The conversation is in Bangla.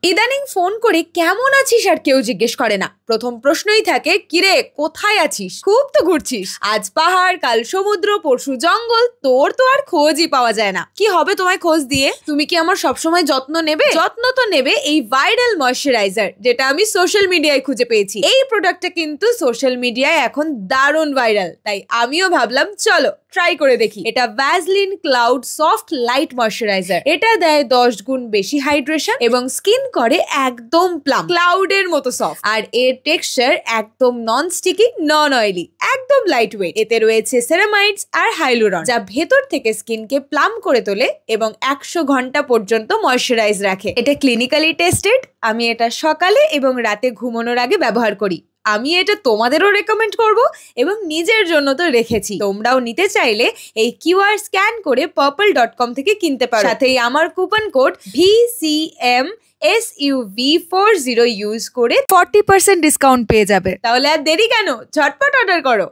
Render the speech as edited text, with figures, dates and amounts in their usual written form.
ইদানিং ফোন করে কেমন আছিস আর কেউ জিজ্ঞেস করে না। প্রথম প্রশ্নই থাকে, কিরে কোথায় আছিস? খুব তো ঘুরছিস, আজ পাহাড় কাল সমুদ্র পরশু জঙ্গল, তোর তো আর খোঁজই পাওয়া যায় না। কি হবে তোমায় খোঁজ দিয়ে? তুমি কি আমার সবসময় যত্ন নেবে? যত্ন তো নেবে এই ভাইরাল ময়শ্চারাইজার, যেটা আমি সোশ্যাল মিডিয়ায় খুঁজে পেয়েছি। এই প্রোডাক্টটা কিন্তু সোশ্যাল মিডিয়ায় এখন দারুণ ভাইরাল, তাই আমিও ভাবলাম চলো ট্রাই করে দেখি। এটা Vaseline cloud soft light moisturiser. এটা দেয় 10 গুণ বেশি হাইড্রেশন এবং স্কিন করে একদম প্লাম ক্লাউডের মতো সফট। আর এর টেক্সচার একদম নন স্টিকি নন অয়েলি, একদম লাইট ওয়েট। এতে রয়েছে সেরামাইডস আর হাইলুরন, যা ভেতর থেকে স্কিনকে প্লাম করে তোলে এবং 100 ঘন্টা পর্যন্ত ময়শ্চারাইজ রাখে। এটা ক্লিনিক্যালি টেস্টেড। আমি এটা সকালে এবং রাতে ঘুমানোর আগে ব্যবহার করি। আমি এটা তোমাদেরও রেকমেন্ড করব এবং নিজের জন্য তো রেখেছি। তোমরাও নিতে চাইলে এই কিউআর স্ক্যান করে purple.com থেকে কিনতে পারো। সাথেই আমার কুপন কোড VCMSUV40 ইউজ করে 40% ডিসকাউন্ট পেয়ে যাবে। তাহলে আর দেরি কেন, ঝটপট অর্ডার করো।